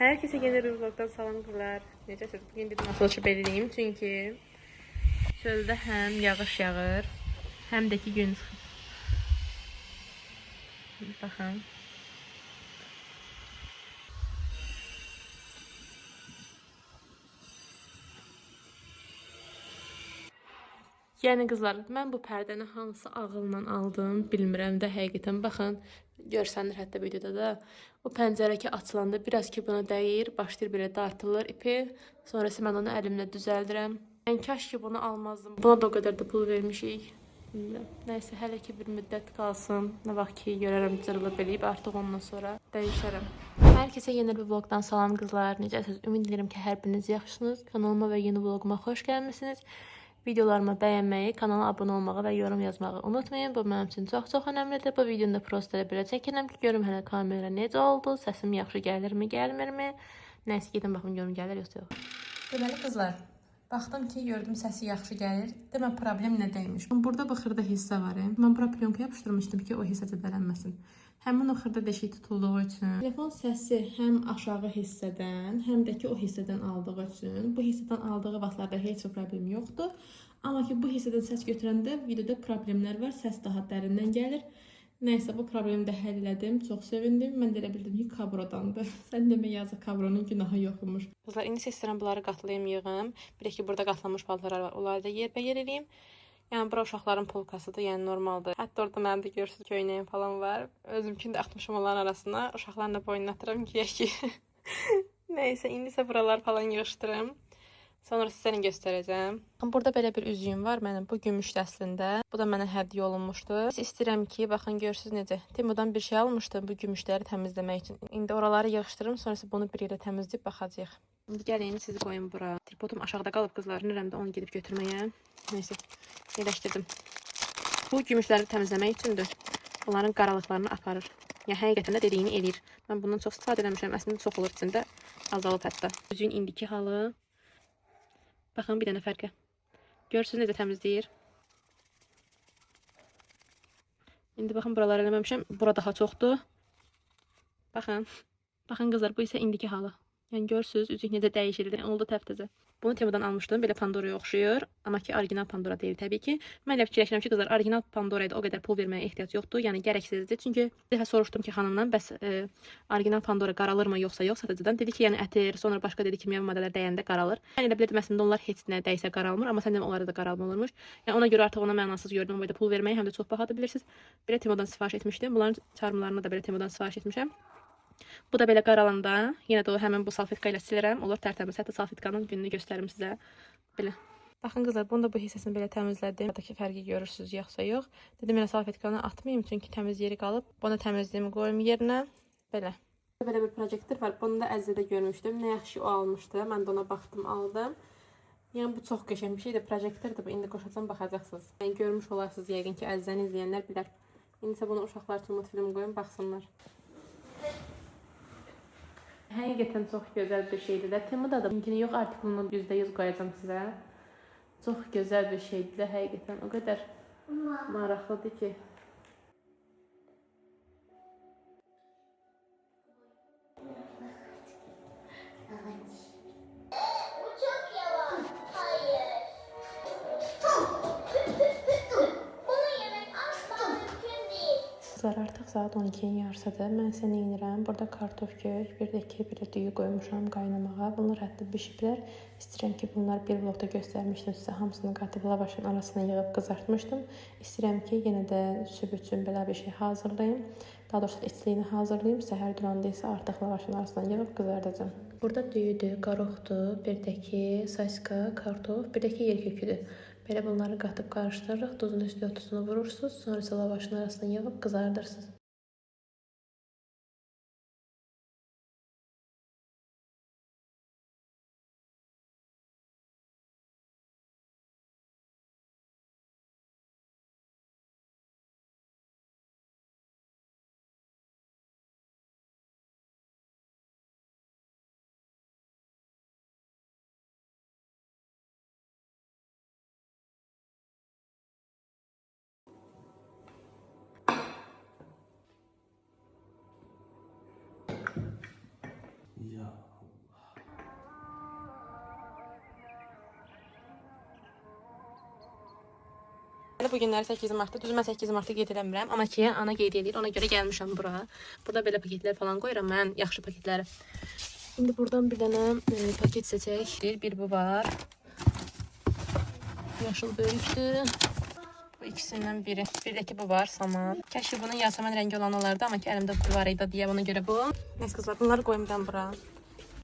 Herkese yeni bir vlogdan salam kızlar. Necəsiz? Bugün dedim açılışı belirleyeyim çünkü çöldə həm yağış yağır, həm də ki gün çıxır. Baxın. Yəni qızlar, mən bu pərdəni hansı ağılla aldım, bilmirəm də həqiqətən. Baxın, görsənir hətta videoda da. O pəncərə ki açılanda biraz ki buna dəyir, başlayır belə dartılır ipi. Sonrası mən onu əlimlə düzəldirəm. Yəni kaş ki bunu almazdım. Buna da o qədər də pul vermişik. Bilmirəm. Nəysə, hələ ki bir müddət qalsın. Nə vaxt ki görərəm cırılıb eləyib, artıq ondan sonra dəyişərəm. Hər kəsə yeni bir vlogdan salam qızlar. Necəsiz? Ümid edirəm ki, hər biriniz yaxşısınız. Kanalıma və yeni vloguma xoş gəlmisiniz. Videolarımı bəyənməyi, kanala abunə olmağı və yorum yazmağı unutmayın. Bu mənim üçün çox önəmlidir. Bu videonu da prosta belə çəkirəm ki, görüm hələ kamera necə oldu, səsim yaxşı gəlirmi, gəlmirmi? Nəysə, gedim baxım görüm gəlir yoxsa yox. Deməli qızlar, baxdım ki, gördüm səsi yaxşı gəlir. Demə problem nədəymiş? Burada bu xırda hissə var. Mən bura plyonka yapışdırmışdım ki, o hissə zədələnməsin. Həmin o xırda deşik tutulduğu üçün telefon səsi həm aşağı hissədən, həm də ki o hissədən aldığı üçün bu hissədən aldığı vaxtlarda heç bir problem yoxdur. Amma ki bu hissədən səs götürəndə videoda problemlər var, səs daha dərindən gəlir. Nəysə, bu problemi də həll elədim, çox sevindim. Mən də elə bildim ki, kabrodandır. Sən demə yazıq, kabronun günahı yoxmuş. Qızlar, indi istəyirəm bunları qatlayım, yığım. Bir ki burada qatlanmış paltarlar var, onları da yerbəyer eləyim. Yəni bura uşaqların polkasıdır, yəni normaldır. Hətta orada mənim də görürsünüz köynəyim falan var. Özümkini də atmışım onların arasına. Uşaqlarla boynatıram ki. Nəysə, indi isə buralar falan yığışdırım. Sonra sizə göstərəcəm. Burada belə bir üzüyüm var mənim. Bu gümüşdür əslində. Bu da mənə hədiyyə olunmuşdu. İstəyirəm ki, baxın görürsünüz necə. Temudan bir şey almışdım bu gümüşləri təmizləmək üçün. İndi oraları yığışdırım, sonrası bunu bir yerə təmizləyib baxacağıq. İndi gəlin sizi qoyun bura. Tripodum aşağıda qalıb qızlar. Nərəm də onu gedib götürməyə. Nəysə, yerləşdirdim. Bu gümüşləri təmizləmək üçündür. Bunların qaralıqlarını aparır. Yəni həqiqətən də dediyini eləyir. Mən bundan çox istifadə etmişəm. Əslində çox olur içində. Azalıb hətta. Üzüyün indiki halı. Baxın bir dənə fərqə. Görürsünüz necə təmizləyir. İndi baxın buraları eləməmişəm. Bura daha çoxdur. Baxın. Baxın qızlar, bu isə indiki halı. Yəni görürsünüz üzük necə dəyişir. Oldu təptəzə. Bunu Temudan almışdım. Belə Pandora'ya oxşuyur. Amma ki orijinal Pandora deyil təbii ki. Mən elə fikirləşirəm ki, qızlar, orijinal Pandora'ya da o qədər pul verməyə ehtiyac yoxdur. Yəni gərəksizdir. Çünki bir dəfə soruşdum ki, xanımdan, bəs orijinal Pandora qaralırmı yoxsa yox satıcıdan? Dedi ki, yəni ətir, sonra başqa dedi kimyəvi maddələr dəyəndə qaralır. Mən elə bilirdim əslində onlar heç nə dəysə qaralmır, amma səndən onlara da qaralmırmış. Yəni ona görə artıq ona mənasız gördüm. O boyda pul verməyi həm də çox bahadır bilirsiniz. Belə Temudan sifariş etmişdim. Bunların çarmlarını da belə Temudan sifariş etmişəm. Bu da belə qaralanda, yenə də o həmin bu salfetka ilə silirəm. Olur tərtəmiz. Hətta salfetkanın gününü göstərim sizə. Belə. Baxın qızlar, bunu da bu hissəsini belə təmizlədim. Buradakı fərqi görürsünüz yoxsa yox. Dedim elə salfetkanı atmayayım çünki təmiz yeri qalıb. Bunu təmizliyimi qoyum yerinə. Belə. Belə bir proyektor var. Bunu da Əzizədə görmüşdüm. Nə yaxşı o almışdı. Mən də ona baxdım, aldım. Yəni bu çox qəşəng bir şeydir. Proyektordur bu. İndi qoşacağam, baxacaqsınız. Yəni görmüş olarsınız yəqin ki, Əzizəni izləyənlər bilər. İndi isə bunu uşaqlar üçün multfilm qoyun, baxsınlar. Həqiqətən çox gözəl bir şeydir də. Temuda da linkini yox, artıq bunu %100 qoyacağam sizə. Çox gözəl bir şeydir də, həqiqətən o qədər maraqlıdır ki. Artıq saat 12-nin yarısıdır. Mən isə neyinirəm? Burada kartof gök, bir də ki, belə düyü qoymuşam qaynamağa. Bunlar hətta bişiblər. İstəyirəm ki, bunlar bir vlogda göstərmişdim sizə. Hamısını qatıb lavaşın arasına yığıb qızartmışdım. İstəyirəm ki, yenə də süb üçün belə bir şey hazırlayım. Daha doğrusu içliyini hazırlayım. Səhər duranda isə artıq lavaşın arasına yığıb qızardacağım. Burada düyüdür, qaroqdur, bir də ki, saska, kartof, bir də ki, yer köküdür. Belə bunları qatıb qarışdırırıq, duzun üstünə tuzunu vurursunuz, sonra isə lavaşın arasına yığıb qızardırsınız. Bu günləri 8 martda, düz mən 8 martda qeyd eləmirəm, amma ki, ana qeyd edir, ona görə gəlmişəm bura. Burada belə paketlər falan qoyuram mən, yaxşı paketləri. İndi buradan bir dənə paket seçək. Bir bu var. Yaşıl böyükdür. Bu ikisindən biri. Birdəki bu var, saman. Kəşke bunun yasemen rəngi olan olardı, amma ki, əlimdə bu var idi deyə ona görə bu. Neyse qızlar, bunları qoyum ben bura.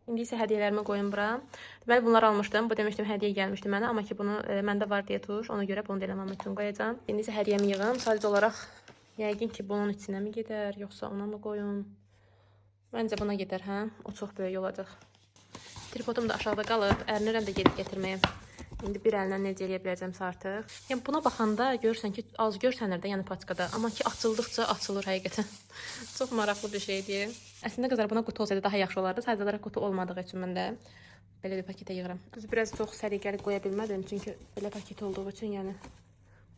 İndi isə hədiyyələrimi qoyum bura. Deməli, bunları almışdım. Bu demişdim, hədiyyə gəlmişdi mənə. Amma ki, bunu məndə var deyə tuş. Ona görə bunu da eləməm üçün qoyacağım. İndi isə hədiyyəmi yığım. Sadəcə olaraq yəqin ki, bunun içinə mi gedər, yoxsa ona mı qoyum? Məncə buna gedər, hə? O çox böyük olacaq. Tripodum da aşağıda qalıb. Ərinirəm də gedib gətirməyə. İndi bir əllə necə eləyə biləcəmsə artıq. Yəni buna baxanda görürsən ki, az görsənir də, yəni paçkada. Amma ki, açıldıqca açılır həqiqətən. Çox maraqlı bir şeydir. Əslində qızlar, buna qutu olsaydı daha yaxşı olardı. Sadəcə olaraq qutu olmadığı üçün mən də belə bir paketə yığıram. Biz biraz çox səliqəli qoya bilmədim, çünki belə paket olduğu üçün, yəni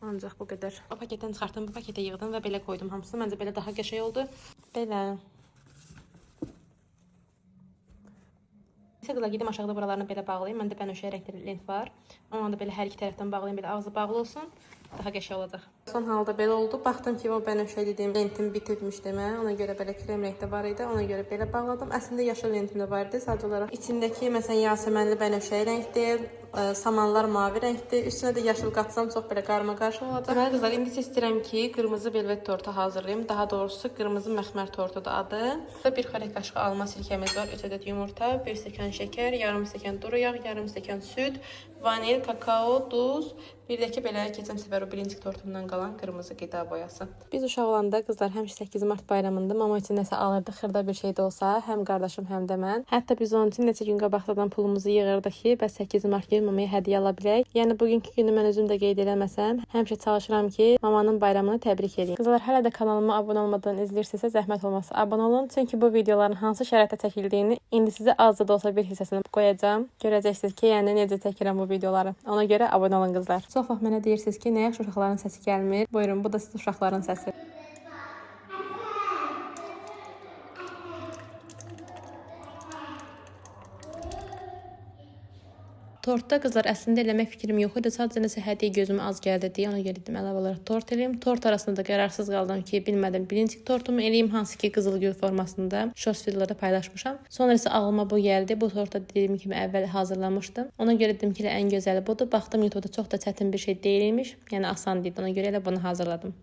ancaq bu qədər. O paketdən çıxartdım, bu paketə yığdım və belə qoydum hamısını. Məncə belə daha qəşəng oldu. Belə. Qızlar, gedim aşağıda buralarını belə bağlayayım. Məndə bənövşəyi rəngli lent var. Onu da belə hər iki tərəfdən bağlayayım, belə ağzı bağlı olsun. Daha qəşəng olacaq. Son halda belə oldu. Baxdım ki, o bənövşə dediyim lentim bitibmiş demə. Ona görə belə krem rəngdə var idi. Ona görə belə bağladım. Əslində yaşıl lentim də var idi. Sadəcə olaraq içindəki məsələn yasemenli bənövşəyi rəngdir, samanlar mavi rəngdir. Üstünə də yaşıl qatsam çox belə qarma-qarşı olacaq. Deməli qızlar, indi istəyirəm ki, qırmızı velvet tortu hazırlayım. Daha doğrusu qırmızı məxmər tortudur adı. Burada bir xörək qaşığı alma sirkəmiz var, 3 ədəd yumurta, 1 stəkan şəkər, yarım stəkan duru yağ, yarım stəkan süd, vanil, kakao, duz, bir də ki belə keçən səfər o birinci tortumdan qalan qırmızı qida boyası. Biz uşaq olanda qızlar həmişə 8 mart bayramında mama üçün nəsə alırdı, xırda bir şey də olsa, həm qardaşım, həm də mən. Hətta biz onun üçün neçə gün qabaqdan pulumuzu yığırdıq ki, bəs 8 mart günü mamaya hədiyyə ala bilək. Yəni bugünkü günü mən özüm də qeyd eləməsəm, həmişə çalışıram ki, mamanın bayramını təbrik edeyim. Qızlar, hələ də kanalıma abunə olmadan izləyirsinizsə zəhmət olmasa abunə olun. Çünki bu videoların hansı şəraitdə çəkildiyini indi sizə azca da olsa bir hissəsini qoyacağam. Görəcəksiniz ki, yəni necə çəkirəm bu videoları. Ona görə abunə olun qızlar. Çox vaxt mənə deyirsiniz ki, nə yaxşı uşaqların səsi gəlmir. Buyurun, bu da siz uşaqların səsi. Tortda qızlar əslində eləmək fikrim yox idi. Sadəcə nəsə hədiyyə gözümə az gəldi deyə ona görə dedim əlavə olaraq tort eləyim. Tort arasında da qərarsız qaldım ki, bilmədim birinci tortumu eləyim, hansı ki qızıl gül formasında shorts videolarda paylaşmışam. Sonra isə ağlıma bu gəldi. Bu tortu dediyim kimi əvvəl hazırlamışdım. Ona görə dedim ki, ən gözəli budur. Baxdım YouTube'da çox da çətin bir şey deyilmiş. Yəni asan idi. Ona görə elə bunu hazırladım.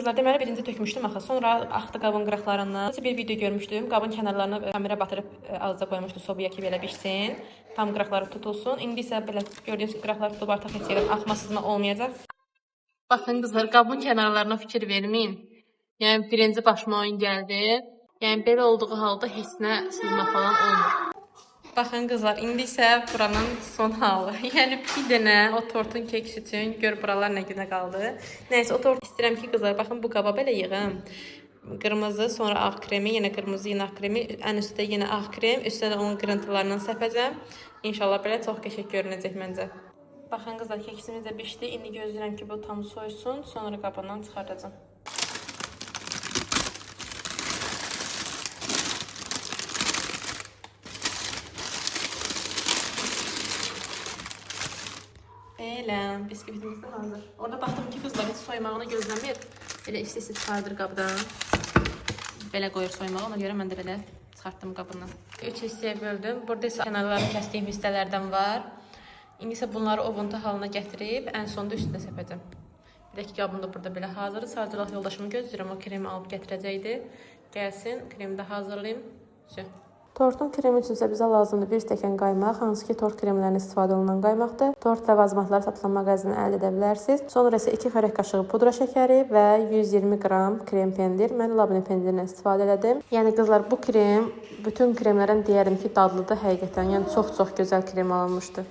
Deməli birinci tökmüşdüm axı. Sonra axdı qabın qıraqlarından. Bir video görmüşdüm. Qabın kənarlarına kamera batırıb azca qoymuşdu sobaya ki belə bişsin. Tam qıraqları tutulsun. İndi isə belə gördüyünüz kimi qıraqlar tutulub artıq heç yerə axma sızma olmayacaq. Baxın qızlar, qabın kənarlarına fikir verməyin. Yəni birinci başıma oyun gəldi. Yəni belə olduğu halda heç nə sızma falan olmur. Baxın qızlar, indi isə buranın son halı. Yəni bir dənə o tortun keksi üçün gör buralar nə günə qaldı. Nəysə, o tortu istəyirəm ki, qızlar, baxın bu qaba belə yığım. Qırmızı, sonra ağ kremi, yenə qırmızı, yenə ağ kremi, ən üstdə yenə ağ krem, üstdə də onun qırıntılarından səpəcəm. İnşallah belə çox qəşəng görünəcək məncə. Baxın qızlar, keksimiz də bişdi. İndi gözləyirəm ki, bu tam soysun, sonra qabından çıxardacağım. Elə, biskvitimiz də hazır. Orada baxdım ki, qızlar heç soymağını gözləmir. Belə istəsi çıxardır qabdan. Belə qoyur soymağı, ona görə mən də belə çıxartdım qabından. 3 hissəyə böldüm. Burada isə kənarlarını kəsdiyim hissələrdən var. İndi isə bunları ovuntu halına gətirib ən sonda üstünə səpəcəm. Bir də ki, qabım da burada belə hazırdır. Sadəcə olaraq yoldaşımı gözləyirəm, o kremi alıb gətirəcəkdi. Gəlsin, kremi də hazırlayayım. Tortun kremi üçün isə bizə lazımdır 1 stəkan qaymaq, hansı ki tort kremlərindən istifadə olunan qaymaqdır. Tort ləvazimatları satılan mağazindən əldə edə bilərsiniz. Sonra isə 2 xörək qaşığı pudra şəkəri və 120 qram krem pendir. Mən labne pendirindən istifadə elədim. Yəni qızlar, bu krem bütün kremlərdən deyərəm ki, dadlıdır həqiqətən. Yəni çox gözəl krem alınmışdı.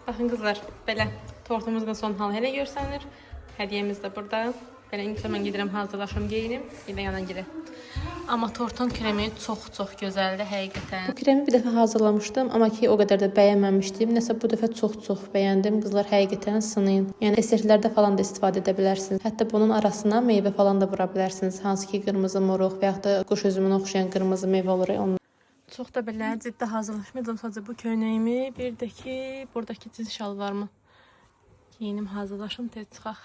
Baxın qızlar, belə tortumuzun son halı hələ görsənir. Hədiyyəmiz də burada. Belə indi mən gedirəm, hazırlaşım, geyinim, ilə yana girəm. Amma tortun kremi çox gözəldir həqiqətən. Bu kremi bir dəfə hazırlamışdım, amma ki o qədər də bəyənməmişdim. Nəsə bu dəfə çox bəyəndim. Qızlar həqiqətən sınayın. Yəni desertlərdə falan da istifadə edə bilərsiniz. Hətta bunun arasına meyvə falan da vura bilərsiniz. Hansı ki qırmızı moruq və ya da quş üzümünə oxşayan qırmızı meyvə olur ya onun. Çox da belə ciddi hazırlaşmadım. Sadəcə bu köynəyimi, bir də ki buradakı cins şalvarımı geyinim, hazırlaşım, tez çıxaq.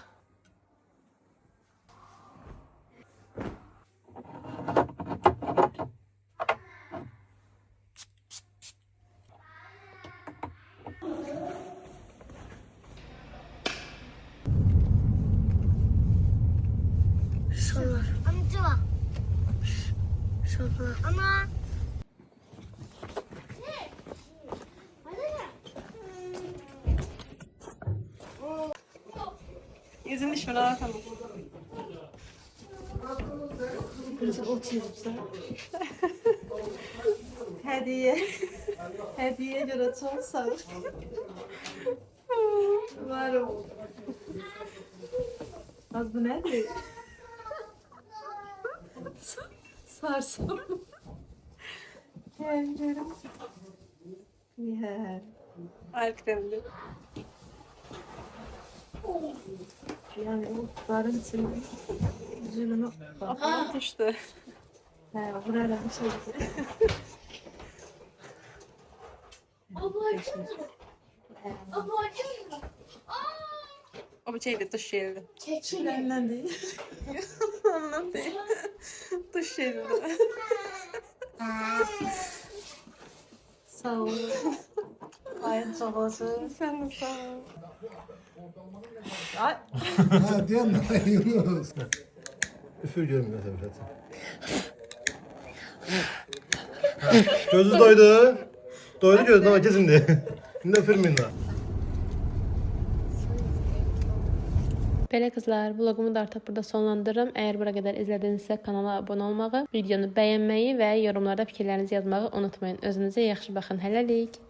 Şunlar. Amca. Şunlar. Ana. Yüzün düşmür bakalım. Bizim ot yiyibsə. Hediye. Hediye göre çok sağ ol. Varım. Az bu nedir? Sarsam. Geldim. Ya. Alkremli. Yani o varın içinde. Üzülümü kafama düştü. He, buraya bir şey dedi. O bir şeydi, dış yerdi. Keçilerden değil. Ondan değil. Dış yerdi. Sağ ol. Ayın sağ olasın. Sen de sağ ol. Ay. Ha diyen ne Yunus? Üfür görmüyor tabii. Gözü doydu. Doydu gözü ama kesindi. Şimdi üfürmeyin daha. Belə qızlar, vlogumu da artıq burada sonlandırırım. Əgər bura qədər izlədinizsə kanala abunə olmağı, videonu bəyənməyi və yorumlarda fikirlərinizi yazmağı unutmayın. Özünüzə yaxşı baxın. Hələlik.